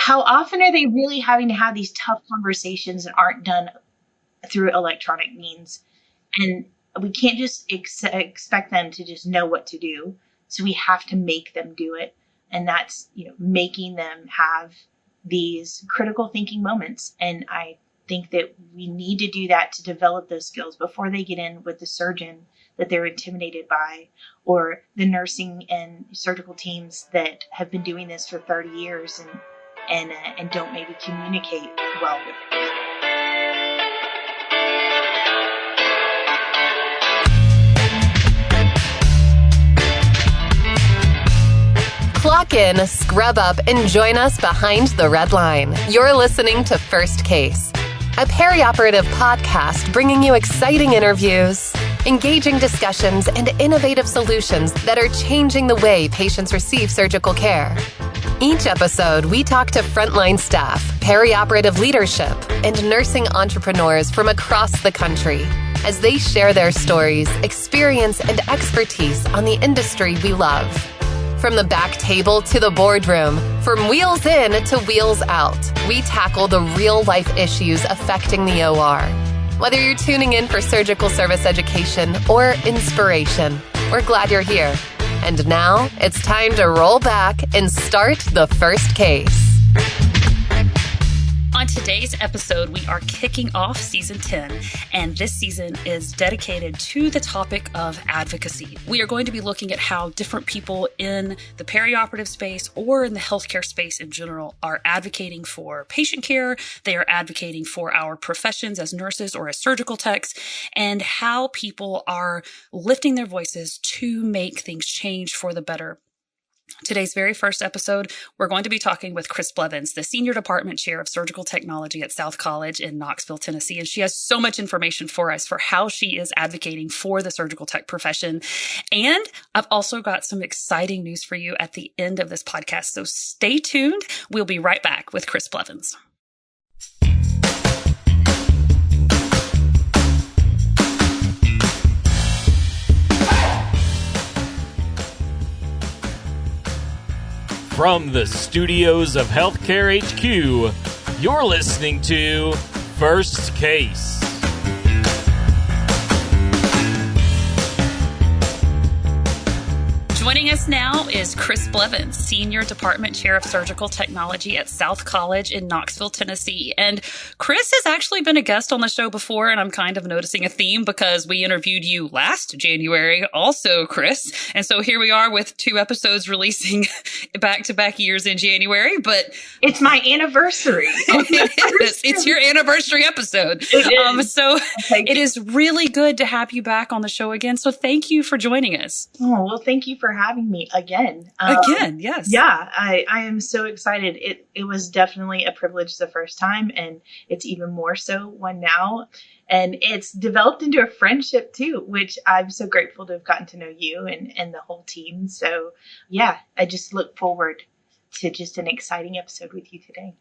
how often are they really having to have these tough conversations that aren't done through electronic means? And we can't just expect them to just know what to do. So we have to make them do it. And that's, making them have these critical thinking moments. And I think that we need to do that to develop those skills before they get in with the surgeon that they're intimidated by, or the nursing and surgical teams that have been doing this for 30 years and don't maybe communicate well with it. Clock in, scrub up, and join us behind the red line. You're listening to First Case, a perioperative podcast bringing you exciting interviews, engaging discussions, and innovative solutions that are changing the way patients receive surgical care. Each episode, we talk to frontline staff, perioperative leadership, and nursing entrepreneurs from across the country as they share their stories, experience, and expertise on the industry we love. From the back table to the boardroom, from wheels in to wheels out, we tackle the real-life issues affecting the OR. Whether you're tuning in for surgical service education or inspiration, we're glad you're here. And now it's time to roll back and start the first case. On today's episode, we are kicking off season 10, and this season is dedicated to the topic of advocacy. We are going to be looking at how different people in the perioperative space or in the healthcare space in general are advocating for patient care. They are advocating for our professions as nurses or as surgical techs, and how people are lifting their voices to make things change for the better. Today's very first episode, we're going to be talking with Chris Blevins, the Senior Department Chair of Surgical Technology at South College in Knoxville, Tennessee. And she has so much information for us for how she is advocating for the surgical tech profession. And I've also got some exciting news for you at the end of this podcast. So stay tuned. We'll be right back with Chris Blevins. From the studios of Healthcare HQ, you're listening to First Case. Joining us now is Chris Blevins, Senior Department Chair of Surgical Technology at South College in Knoxville, Tennessee. And Chris has actually been a guest on the show before, and I'm kind of noticing a theme because we interviewed you last January also, Chris. And so here we are with 2 episodes releasing back-to-back years in January, but... It's my anniversary. It's your anniversary episode. So it is really good to have you back on the show again. So thank you for joining us. Oh, well, thank you for having me again. Yes. Yeah, I am so excited. It was definitely a privilege the first time, and it's even more so one now. And it's developed into a friendship too, which I'm so grateful to have gotten to know you and the whole team. So yeah, I just look forward to just an exciting episode with you today.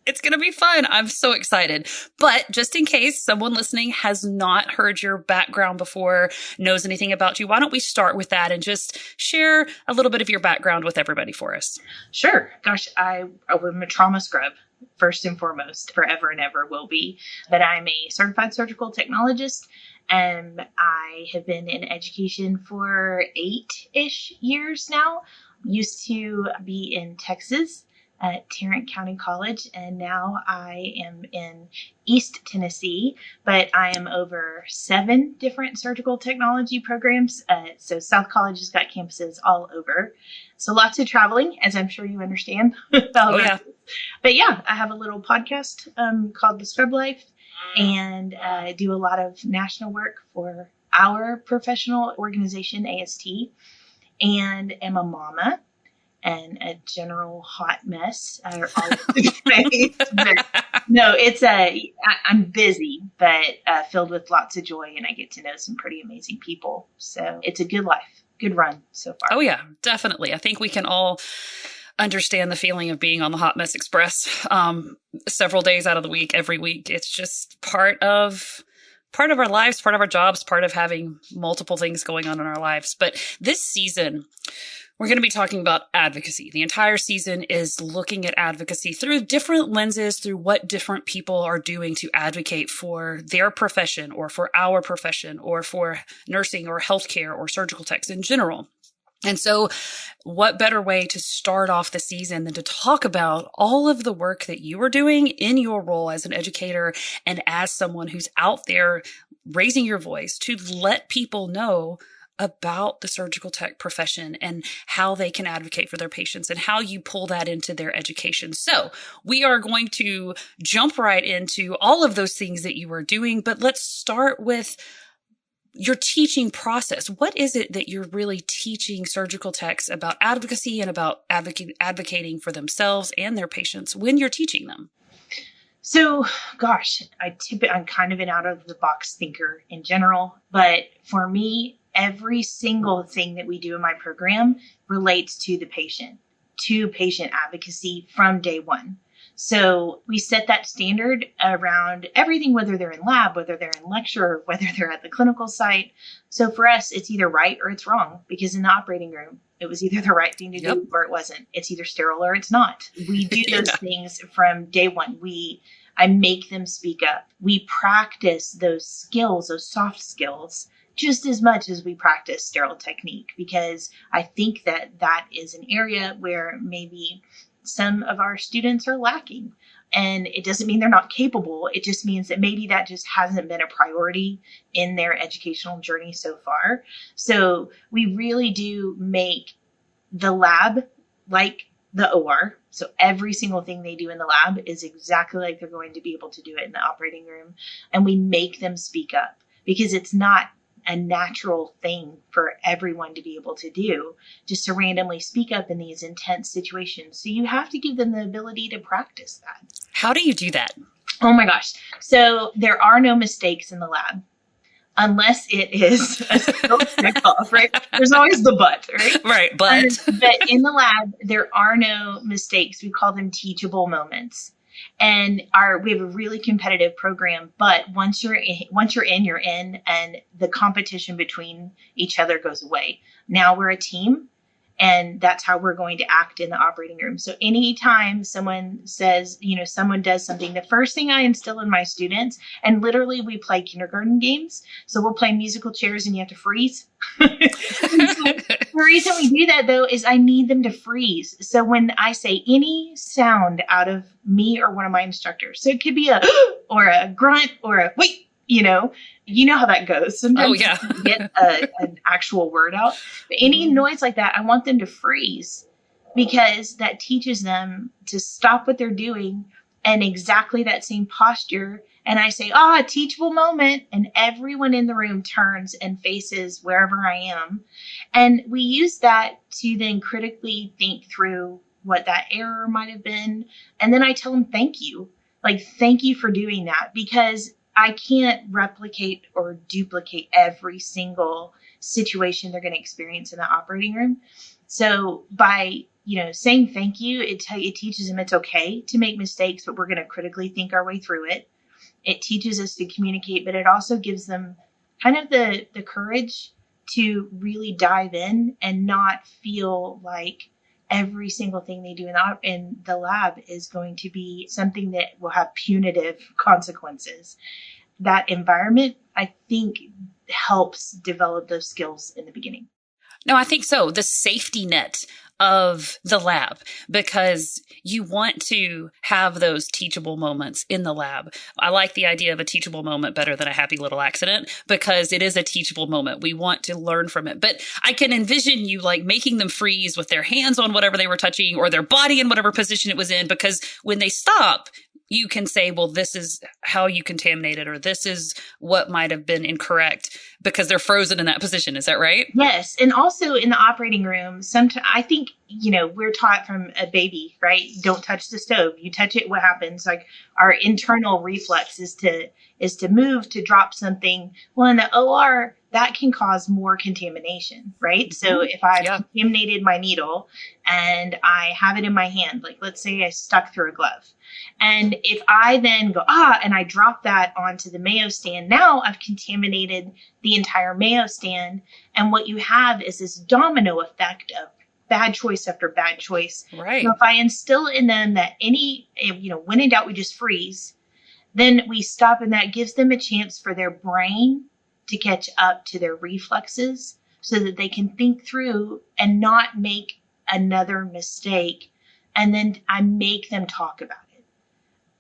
It's going to be fun. I'm so excited. But just in case someone listening has not heard your background before, knows anything about you, why don't we start with that and just share a little bit of your background with everybody for us? Sure. Gosh, I'm a trauma scrub, first and foremost, forever and ever will be. But I'm a certified surgical technologist, and I have been in education for 8-ish years now. Used to be in Texas at Tarrant County College, and now I am in East Tennessee, but I am over 7 different surgical technology programs. So South College has got campuses all over. So lots of traveling, as I'm sure you understand. Oh, yeah. But yeah, I have a little podcast called The Scrub Life, and do a lot of national work for our professional organization, AST, and am a mama and a general hot mess. No, I'm busy, but filled with lots of joy, and I get to know some pretty amazing people. So it's a good life, good run so far. Oh yeah, definitely. I think we can all understand the feeling of being on the Hot Mess Express several days out of the week, every week. It's just part of our lives, part of our jobs, part of having multiple things going on in our lives. But this season, We're going to be talking about advocacy. The entire season is looking at advocacy through different lenses, through what different people are doing to advocate for their profession or for our profession or for nursing or healthcare or surgical techs in general. And so what better way to start off the season than to talk about all of the work that you are doing in your role as an educator and as someone who's out there raising your voice to let people know about the surgical tech profession and how they can advocate for their patients and how you pull that into their education. So we are going to jump right into all of those things that you are doing, but let's start with your teaching process. What is it that you're really teaching surgical techs about advocacy and about advocating for themselves and their patients when you're teaching them? So, gosh, I'm kind of an out of the box thinker in general, but for me, every single thing that we do in my program relates to the patient, to patient advocacy from day one. So we set that standard around everything, whether they're in lab, whether they're in lecture, whether they're at the clinical site. So for us, it's either right or it's wrong, because in the operating room, it was either the right thing to do or it wasn't. It's either sterile or it's not. We do those things from day one. I make them speak up. We practice those skills, those soft skills, just as much as we practice sterile technique, because I think that is an area where maybe some of our students are lacking. And it doesn't mean they're not capable. It just means that maybe that just hasn't been a priority in their educational journey so far. So we really do make the lab like the OR. So every single thing they do in the lab is exactly like they're going to be able to do it in the operating room. And we make them speak up, because it's not a natural thing for everyone to be able to do, just to randomly speak up in these intense situations. So you have to give them the ability to practice that. How do you do that? Oh my gosh. So there are no mistakes in the lab, unless it is a skill check-off, right? There's always the but, right? Right, but. But in the lab, there are no mistakes. We call them teachable moments. And we have a really competitive program, but once you're in, you're in, and the competition between each other goes away. Now we're a team, and that's how we're going to act in the operating room. So anytime someone says, someone does something, the first thing I instill in my students, and literally we play kindergarten games. So we'll play musical chairs and you have to freeze. The reason we do that, though, is I need them to freeze. So when I say any sound out of me or one of my instructors, so it could be a or a grunt or a wait, you know how that goes. Sometimes you get an actual word out. But any noise like that, I want them to freeze, because that teaches them to stop what they're doing and exactly that same posture. And I say, a teachable moment. And everyone in the room turns and faces wherever I am. And we use that to then critically think through what that error might have been. And then I tell them, thank you. Like, thank you for doing that, because I can't replicate or duplicate every single situation they're going to experience in the operating room. So by, saying thank you, it teaches them it's okay to make mistakes, but we're going to critically think our way through it. It teaches us to communicate, but it also gives them kind of the courage to really dive in and not feel like every single thing they do in the lab is going to be something that will have punitive consequences. That environment, I think, helps develop those skills in the beginning. No, I think so. The safety net of the lab, because you want to have those teachable moments in the lab. I like the idea of a teachable moment better than a happy little accident, because it is a teachable moment. We want to learn from it. But I can envision you like making them freeze with their hands on whatever they were touching or their body in whatever position it was in, because when they stop, you can say, well, this is how you contaminated, or this is what might have been incorrect, because they're frozen in that position. Is that right? Yes. And also in the operating room, sometimes I think, we're taught from a baby, right? Don't touch the stove. You touch it, what happens? Like, our internal reflex is to move, to drop something. Well, in the OR, that can cause more contamination, right? So if I've contaminated my needle and I have it in my hand, like let's say I stuck through a glove, and if I then go, and I drop that onto the Mayo stand, now I've contaminated the entire Mayo stand. And what you have is this domino effect of bad choice after bad choice. Right. So if I instill in them that when in doubt, we just freeze, then we stop, and that gives them a chance for their brain to catch up to their reflexes so that they can think through and not make another mistake. And then I make them talk about it.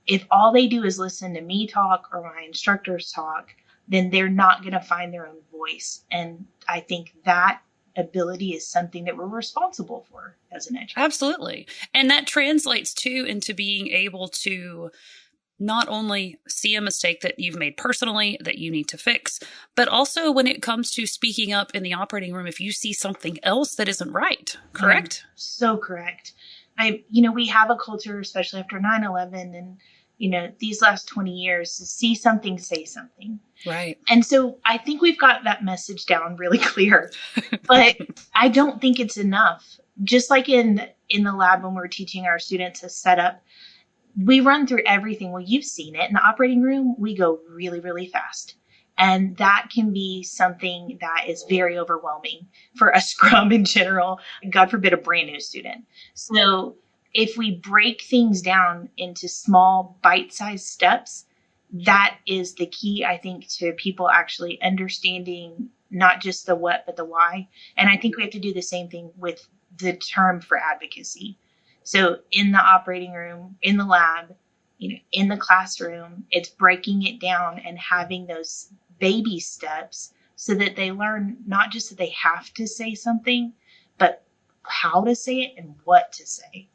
If all they do is listen to me talk or my instructors talk, then they're not going to find their own voice. And I think that ability is something that we're responsible for as an educator. Absolutely. And that translates too into being able to not only see a mistake that you've made personally that you need to fix, but also when it comes to speaking up in the operating room, if you see something else that isn't right, correct? So correct. We have a culture, especially after 9/11 and, these last 20 years, to see something, say something. Right. And so I think we've got that message down really clear, but I don't think it's enough. Just like in the lab when we're teaching our students a setup, we run through everything. Well, you've seen it. In the operating room, we go really, really fast. And that can be something that is very overwhelming for a scrum in general, God forbid a brand new student. So if we break things down into small bite-sized steps, that is the key, I think, to people actually understanding not just the what, but the why. And I think we have to do the same thing with the term for advocacy. So in the operating room, in the lab, in the classroom, it's breaking it down and having those baby steps so that they learn not just that they have to say something, but how to say it and what to say.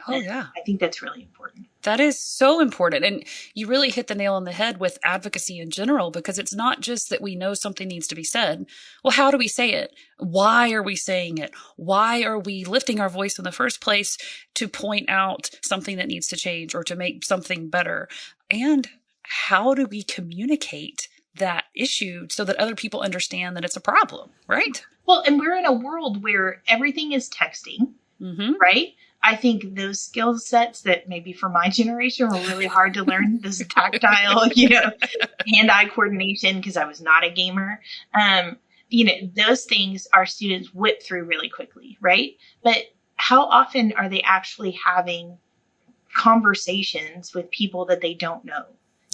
Oh, yeah. I think that's really important. That is so important. And you really hit the nail on the head with advocacy in general, because it's not just that we know something needs to be said. Well, how do we say it? Why are we saying it? Why are we lifting our voice in the first place to point out something that needs to change or to make something better? And how do we communicate that issue so that other people understand that it's a problem, right? Well, and we're in a world where everything is texting, right? I think those skill sets that maybe for my generation were really hard to learn, this tactile, hand-eye coordination, because I was not a gamer. Those things our students whip through really quickly, right? But how often are they actually having conversations with people that they don't know?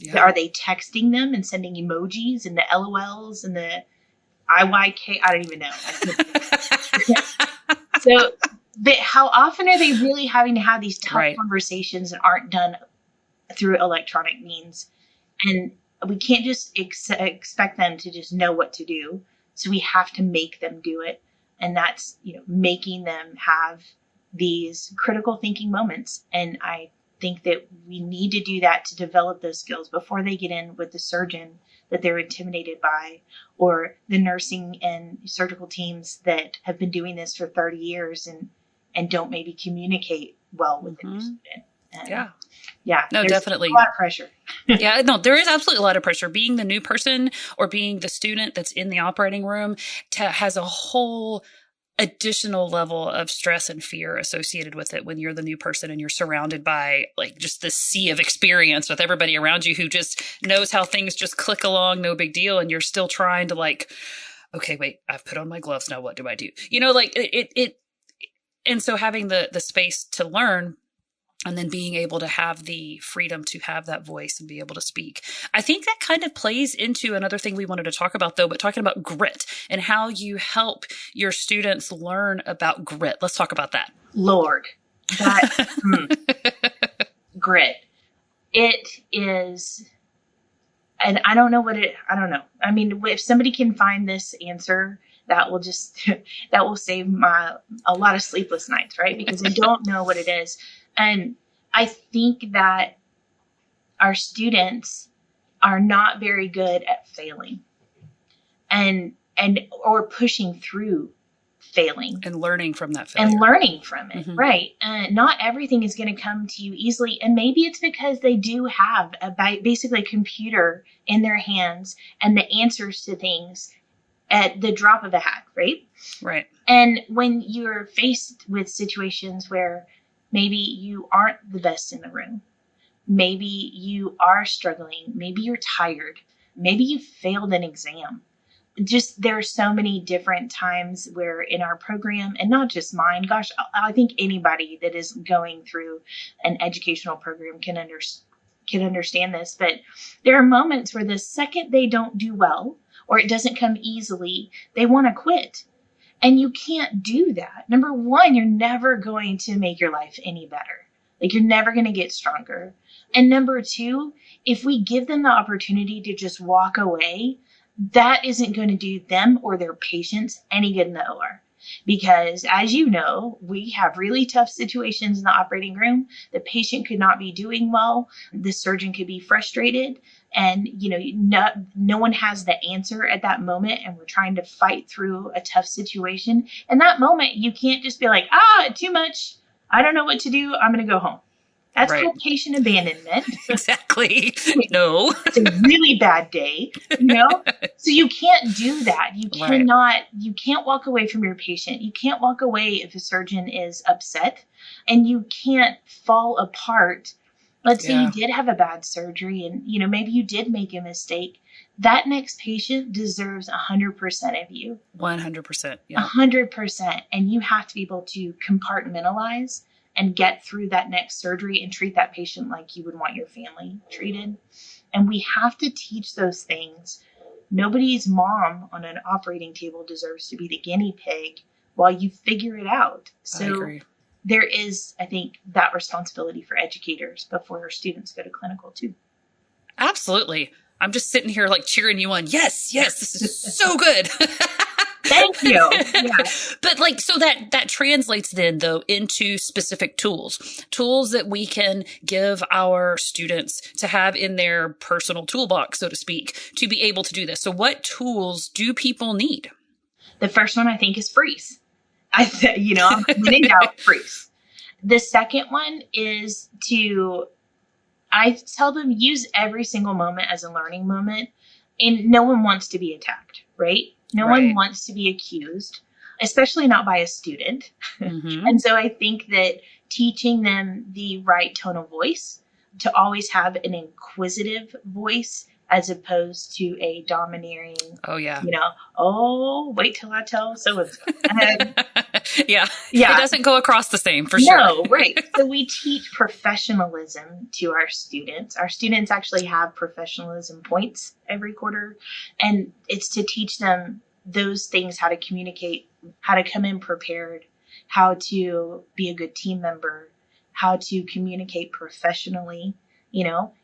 Yeah. Are they texting them and sending emojis and the LOLs and the IYK? I don't even know. So, but how often are they really having to have these tough conversations that aren't done through electronic means? And we can't just expect them to just know what to do. So we have to make them do it. And that's, making them have these critical thinking moments. And I think that we need to do that to develop those skills before they get in with the surgeon that they're intimidated by, or the nursing and surgical teams that have been doing this for 30 years and don't maybe communicate well with their student. Yeah. No, definitely. A lot of pressure. Yeah, no, there is absolutely a lot of pressure. Being the new person or being the student that's in the operating room has a whole additional level of stress and fear associated with it when you're the new person and you're surrounded by just this sea of experience with everybody around you who just knows how things just click along, no big deal. And you're still trying to okay, wait, I've put on my gloves. Now what do I do? And so having the space to learn and then being able to have the freedom to have that voice and be able to speak. I think that kind of plays into another thing we wanted to talk about, though, but talking about grit and how you help your students learn about grit. Let's talk about that. Lord, grit. It is, and I don't know. I mean, if somebody can find this answer, that will save a lot of sleepless nights, right? Because I don't know what it is. And I think that our students are not very good at failing or pushing through failing. And learning from that failure. And learning from it, right? Not everything is going to come to you easily. And maybe it's because they do have basically a computer in their hands and the answers to things at the drop of a hat, right? Right. And when you're faced with situations where maybe you aren't the best in the room, maybe you are struggling, maybe you're tired, maybe you failed an exam, just there are so many different times where in our program, and not just mine, gosh, I think anybody that is going through an educational program can understand this, but there are moments where the second they don't do well or it doesn't come easily, they want to quit. And you can't do that. Number one, you're never going to make your life any better. Like, you're never going to get stronger. And number two, if we give them the opportunity to just walk away, that isn't going to do them or their patients any good in the OR. Because as you know, we have really tough situations in the operating room. The patient could not be doing well. The surgeon could be frustrated. And, no one has the answer at that moment. And we're trying to fight through a tough situation. In that moment, you can't just be like, too much. I don't know what to do. I'm going to go home. That's right. called patient abandonment. Exactly. No. It's a really bad day, So you can't do that. You can't walk away from your patient. You can't walk away if a surgeon is upset, and you can't fall apart. Let's say you did have a bad surgery and, maybe you did make a mistake. That next patient deserves 100% of you. 100%. Yeah. 100%. And you have to be able to compartmentalize and get through that next surgery and treat that patient like you would want your family treated. And we have to teach those things. Nobody's mom on an operating table deserves to be the guinea pig while you figure it out. So I agree. There is, I think, that responsibility for educators before our students go to clinical too. Absolutely. I'm just sitting here like cheering you on. Yes, this is so good. Thank you. Yeah. But so that translates then though into specific tools that we can give our students to have in their personal toolbox, so to speak, to be able to do this. So what tools do people need? The first one I think is freeze. I'm when in doubt, freeze. The second one is I tell them use every single moment as a learning moment, and no one wants to be attacked, right? No one wants to be accused, especially not by a student. Mm-hmm. And so I think that teaching them the right tone of voice, to always have an inquisitive voice as opposed to a domineering, wait till I tell so-and-so. Yeah. It doesn't go across the same for sure. No, right. So we teach professionalism to our students. Our students actually have professionalism points every quarter. And it's to teach them those things, how to communicate, how to come in prepared, how to be a good team member, how to communicate professionally.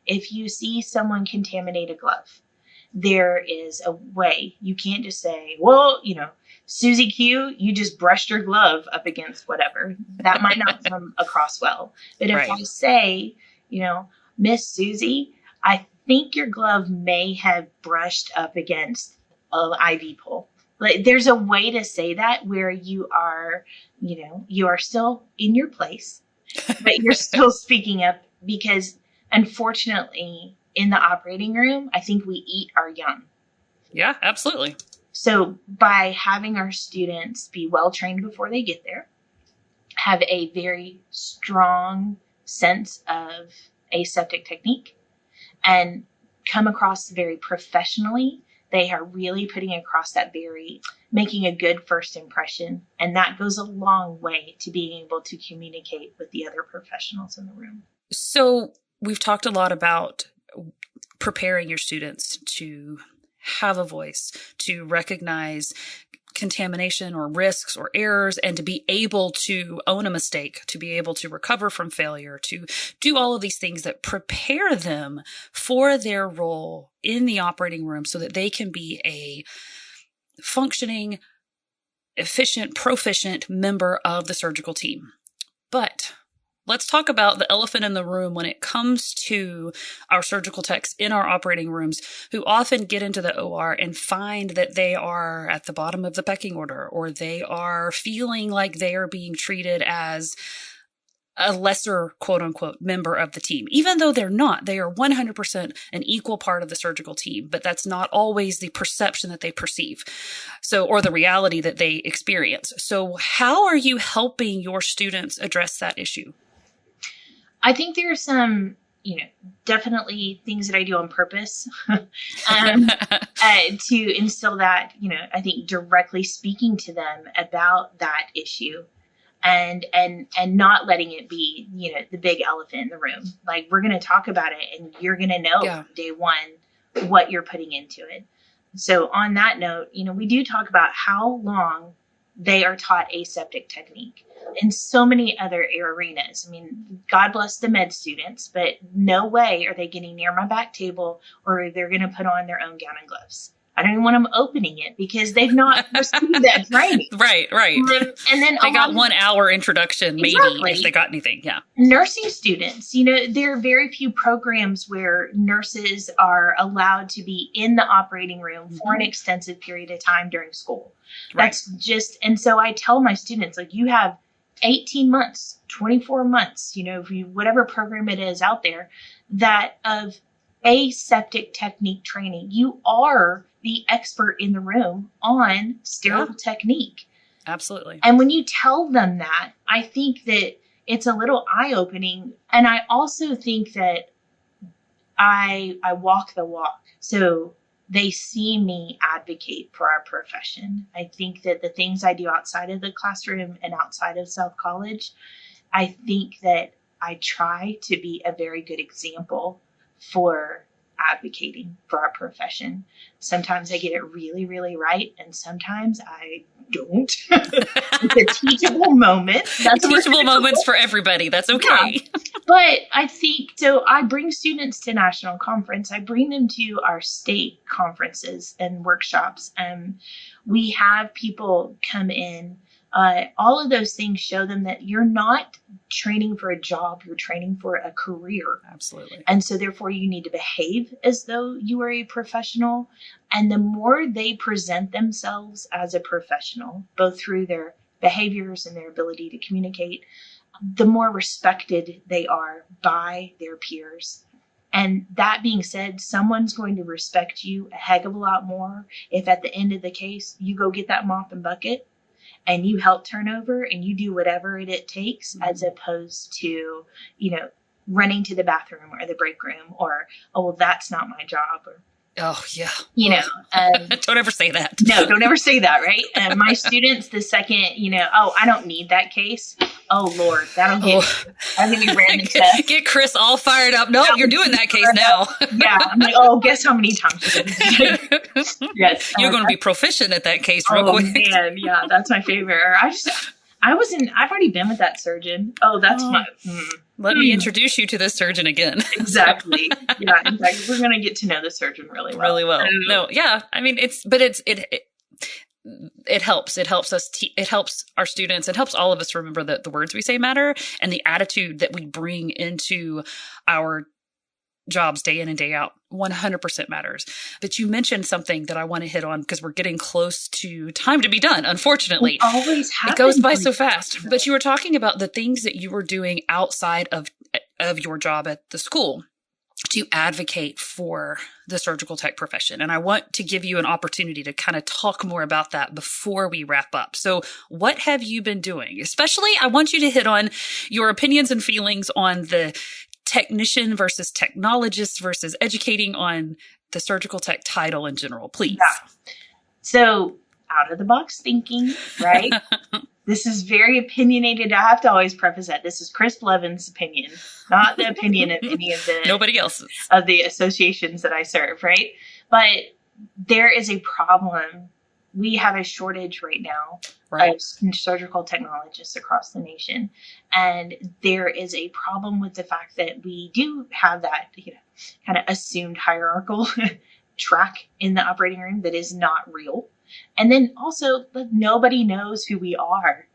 If you see someone contaminate a glove, there is a way. You can't just say, well, Susie Q, you just brushed your glove up against whatever. That might not come across well. But if I say, Miss Susie, I think your glove may have brushed up against an IV pole. There's a way to say that where you are, you are still in your place, but you're still speaking up, because unfortunately in the operating room, I think we eat our young. Yeah, absolutely. So by having our students be well trained before they get there, have a very strong sense of aseptic technique, and come across very professionally, they are really putting across that making a good first impression. And that goes a long way to being able to communicate with the other professionals in the room. So we've talked a lot about preparing your students to have a voice, to recognize contamination or risks or errors, and to be able to own a mistake, to be able to recover from failure, to do all of these things that prepare them for their role in the operating room so that they can be a functioning, efficient, proficient member of the surgical team. But let's talk about the elephant in the room when it comes to our surgical techs in our operating rooms, who often get into the OR and find that they are at the bottom of the pecking order, or they are feeling like they are being treated as a lesser, quote unquote, member of the team, even though they're not. They are 100% an equal part of the surgical team, but that's not always the perception that they perceive. Or the reality that they experience. So how are you helping your students address that issue? I think there are some definitely things that I do on purpose to instill that, I think directly speaking to them about that issue and not letting it be, the big elephant in the room. Like, we're going to talk about it and you're going to know from day one what you're putting into it. So on that note, we do talk about how long they are taught aseptic technique in so many other arenas. I mean, God bless the med students, but no way are they getting near my back table or they're going to put on their own gown and gloves. I don't even want them opening it because they've not received that training. Right. And then they got 1 hour introduction, maybe, if they got anything. Yeah. Nursing students, there are very few programs where nurses are allowed to be in the operating room for an extensive period of time during school. That's just, and so I tell my students, like, you have 18 months, 24 months, whatever program it is out there, that of aseptic technique training. You are the expert in the room on sterile technique. Absolutely. And when you tell them that, I think that it's a little eye-opening. And I also think that I walk the walk. So they see me advocate for our profession. I think that the things I do outside of the classroom and outside of South College, I think that I try to be a very good example for advocating for our profession. Sometimes I get it really, really right, and sometimes I don't. It's a teachable moment. That's teachable moments for everybody. That's okay. Yeah. But I think, so I bring students to national conference. I bring them to our state conferences and workshops. We have people come in. All of those things show them that you're not training for a job, you're training for a career. Absolutely. And so therefore you need to behave as though you are a professional. And the more they present themselves as a professional, both through their behaviors and their ability to communicate, the more respected they are by their peers. And that being said, someone's going to respect you a heck of a lot more if at the end of the case, you go get that mop and bucket and you help turn over and you do whatever it takes, as opposed to, running to the bathroom or the break room or, oh, well, that's not my job. Or, oh, yeah. Don't ever say that. No, don't ever say that, right? And my students, the second, oh, I don't need that case. Oh, Lord, that'll I'm going to be ran into. Get Chris all fired up. No, you're doing that case now. Yeah. I'm like, oh, guess how many times. Yes. You're going to be proficient at that case real quick. Man, yeah, that's my favorite. I've already been with that surgeon. Oh, that's Let me introduce you to this surgeon again. Exactly. Yeah, exactly. We're going to get to know the surgeon really well. Really well. No, yeah. I mean, it helps. It helps us. It helps our students. It helps all of us remember that the words we say matter and the attitude that we bring into our jobs day in and day out 100% matters. But you mentioned something that I want to hit on because we're getting close to time to be done. Unfortunately, it goes by so fast. But you were talking about the things that you were doing outside of your job at the school to advocate for the surgical tech profession. And I want to give you an opportunity to kind of talk more about that before we wrap up. So what have you been doing? Especially, I want you to hit on your opinions and feelings on the technician versus technologist versus educating on the surgical tech title in general, please. Yeah. So out of the box thinking, right? This is very opinionated. I have to always preface that this is Chris Blevins' opinion, not the opinion of any of the nobody else's of the associations that I serve, right? But there is a problem. We have a shortage right now of surgical technologists across the nation. And there is a problem with the fact that we do have that, kind of assumed hierarchical track in the operating room that is not real. And then also, nobody knows who we are.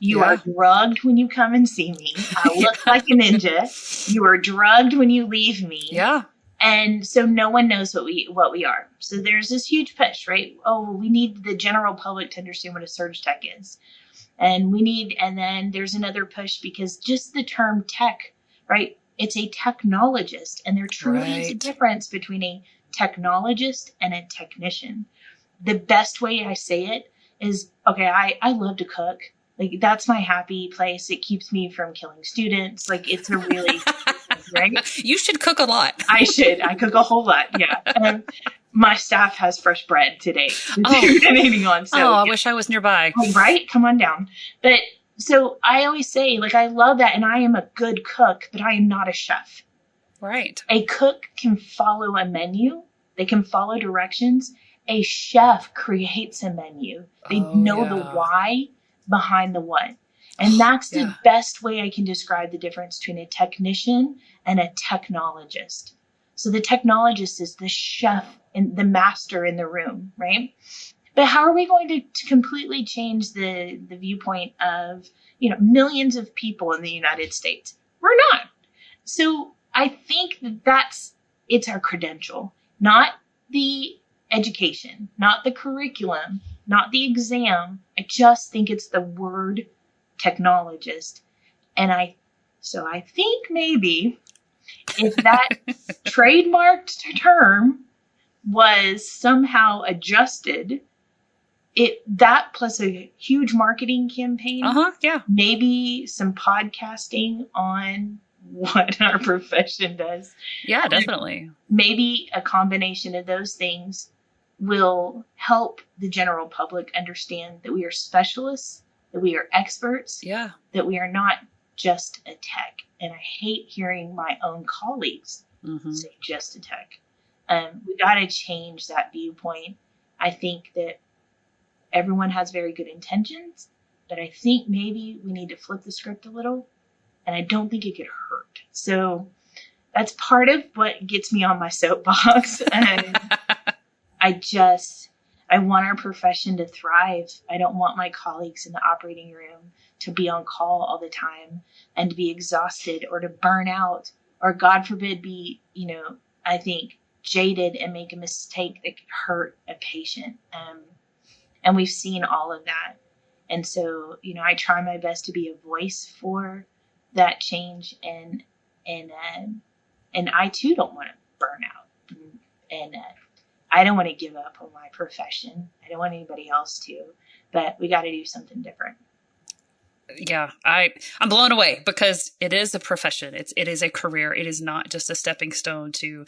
You are drugged when you come and see me. I look like a ninja. You are drugged when you leave me. Yeah. And so no one knows what we are. So there's this huge push, right? Oh, we need the general public to understand what a surg tech is. And then there's another push because just the term tech, right? It's a technologist. And there truly is a difference between a technologist and a technician. The best way I say it is, okay, I love to cook. Like, that's my happy place. It keeps me from killing students. Like, it's a really right? You should cook a lot. I should. I cook a whole lot. Yeah. My staff has fresh bread today. Anything on. So, I wish I was nearby. Right? Come on down. But so I always say, like, I love that. And I am a good cook, but I am not a chef. Right. A cook can follow a menu. They can follow directions. A chef creates a menu. They know the why behind the what. And that's the best way I can describe the difference between a technician and a technologist. So the technologist is the chef and the master in the room, right? But how are we going to completely change the viewpoint of, millions of people in the United States? We're not. So I think it's our credential, not the education, not the curriculum, not the exam. I just think it's the word technologist. And I think maybe if that trademarked term was somehow adjusted, that plus a huge marketing campaign, maybe some podcasting on what our profession does. Yeah, definitely. Maybe a combination of those things will help the general public understand that we are specialists, that we are experts, that we are not just a tech. And I hate hearing my own colleagues say just a tech. We got to change that viewpoint. I think that everyone has very good intentions, but I think maybe we need to flip the script a little, and I don't think it could hurt. So that's part of what gets me on my soapbox. And I want our profession to thrive. I don't want my colleagues in the operating room to be on call all the time and to be exhausted or to burn out or, God forbid, be, I think, jaded and make a mistake that could hurt a patient. And we've seen all of that. And so, I try my best to be a voice for that change. And I too don't want to burn out. And I don't want to give up on my profession. I don't want anybody else to, but we got to do something different. Yeah, I'm blown away because it is a profession. It is a career. It is not just a stepping stone to,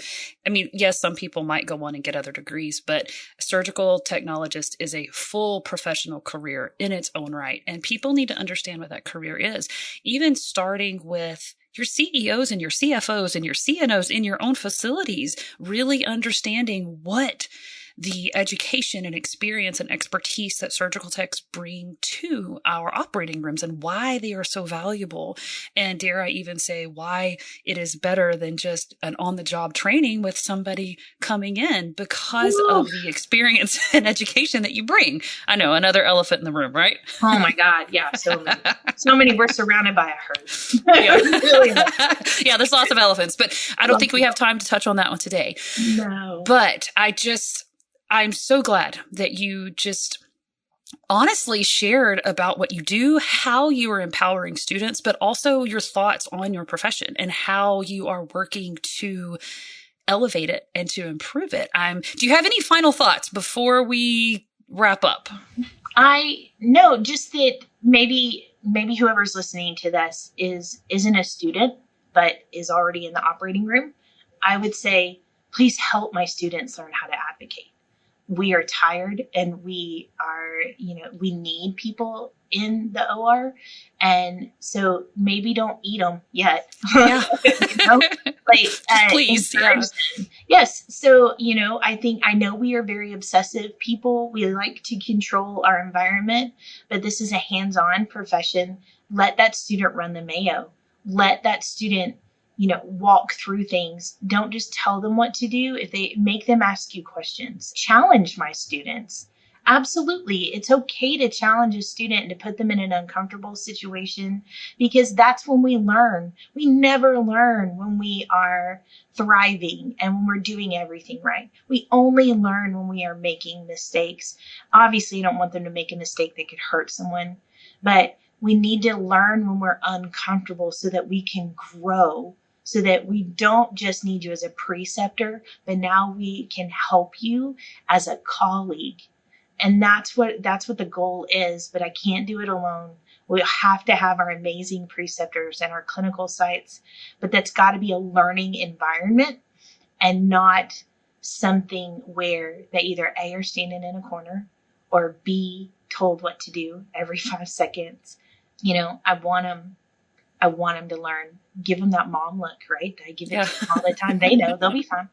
yes, some people might go on and get other degrees, but a surgical technologist is a full professional career in its own right. And people need to understand what that career is, even starting with your CEOs and your CFOs and your CNOs in your own facilities, really understanding what the education and experience and expertise that surgical techs bring to our operating rooms and why they are so valuable. And dare I even say why it is better than just an on-the-job training with somebody coming in because of the experience and education that you bring. I know, another elephant in the room, right? Oh my God. Yeah. So many. We're surrounded by a herd. Yeah, there's lots of elephants, but I don't think we have time to touch on that one today. No. But I'm so glad that you just honestly shared about what you do, how you are empowering students, but also your thoughts on your profession and how you are working to elevate it and to improve it. Do you have any final thoughts before we wrap up? No, just that maybe whoever's listening to this isn't a student, but is already in the operating room. I would say, please help my students learn how to advocate. We are tired and we need people in the OR. And so maybe don't eat them yet. Yeah. Please. Yeah. Yes. So, I know we are very obsessive people. We like to control our environment, but this is a hands-on profession. Let that student run the Mayo. Let that student walk through things. Don't just tell them what to do. If they make them ask you questions, challenge my students. Absolutely. It's okay to challenge a student and to put them in an uncomfortable situation because that's when we learn. We never learn when we are thriving and when we're doing everything right. We only learn when we are making mistakes. Obviously, you don't want them to make a mistake that could hurt someone, but we need to learn when we're uncomfortable so that we can grow. So that we don't just need you as a preceptor, but now we can help you as a colleague. And that's what the goal is, but I can't do it alone. We have to have our amazing preceptors and our clinical sites, but that's got to be a learning environment and not something where they either A, are standing in a corner, or B, told what to do every 5 seconds. I want them to learn. Give them that mom look, right? I give it to them all the time. They know they'll be fine.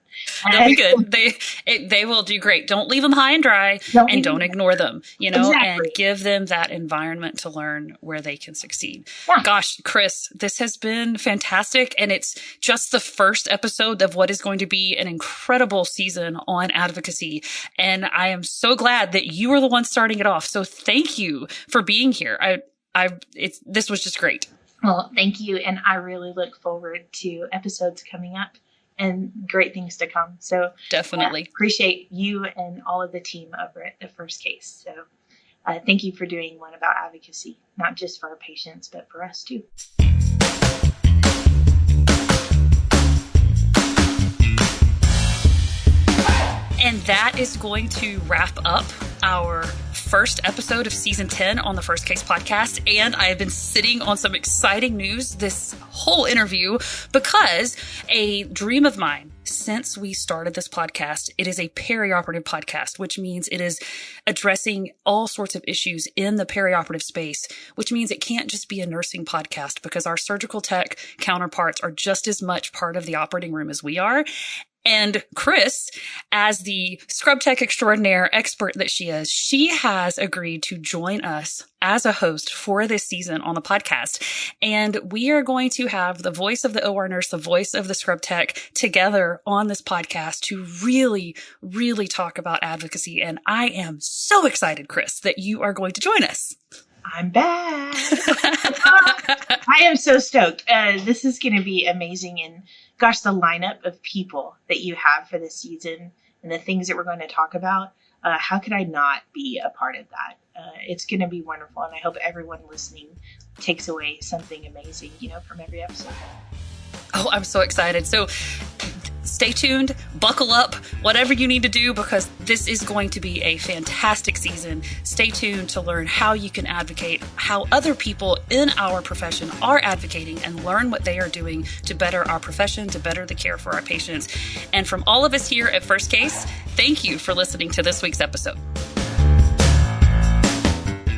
They'll be good. They will do great. Don't leave them high and dry, and don't ignore them, Exactly. and give them that environment to learn where they can succeed. Yeah. Gosh, Chris, this has been fantastic. And it's just the first episode of what is going to be an incredible season on advocacy. And I am so glad that you are the one starting it off. So thank you for being here. This was just great. Well, thank you. And I really look forward to episodes coming up and great things to come. So definitely appreciate you and all of the team over at The First Case. So thank you for doing one about advocacy, not just for our patients, but for us too. And that is going to wrap up our first episode of season 10 on the First Case podcast. And I have been sitting on some exciting news this whole interview because a dream of mine since we started this podcast, it is a perioperative podcast, which means it is addressing all sorts of issues in the perioperative space, which means it can't just be a nursing podcast because our surgical tech counterparts are just as much part of the operating room as we are. And Chris, as the scrub tech extraordinaire expert that she is, she has agreed to join us as a host for this season on the podcast. And we are going to have the voice of the OR nurse, the voice of the scrub tech together on this podcast to really, really talk about advocacy. And I am so excited, Chris, that you are going to join us. I'm back. I am so stoked. This is going to be amazing. And gosh, the lineup of people that you have for this season and the things that we're going to talk about, how could I not be a part of that? It's going to be wonderful. And I hope everyone listening takes away something amazing, from every episode. Oh, I'm so excited. So stay tuned, buckle up, whatever you need to do, because this is going to be a fantastic season. Stay tuned to learn how you can advocate, how other people in our profession are advocating, and learn what they are doing to better our profession, to better the care for our patients. And from all of us here at First Case, thank you for listening to this week's episode.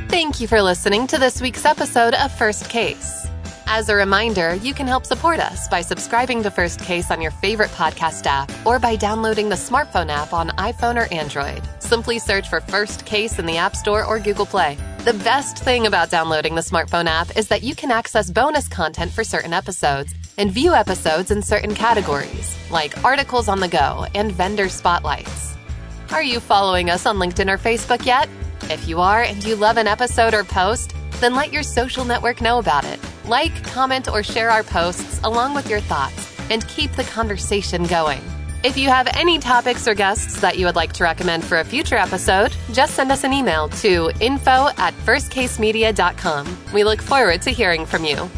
Thank you for listening to this week's episode of First Case. As a reminder, you can help support us by subscribing to First Case on your favorite podcast app or by downloading the smartphone app on iPhone or Android. Simply search for First Case in the App Store or Google Play. The best thing about downloading the smartphone app is that you can access bonus content for certain episodes and view episodes in certain categories, like articles on the go and vendor spotlights. Are you following us on LinkedIn or Facebook yet? If you are and you love an episode or post, then let your social network know about it. Like, comment, or share our posts along with your thoughts and keep the conversation going. If you have any topics or guests that you would like to recommend for a future episode, just send us an email to info@firstcasemedia.com. We look forward to hearing from you.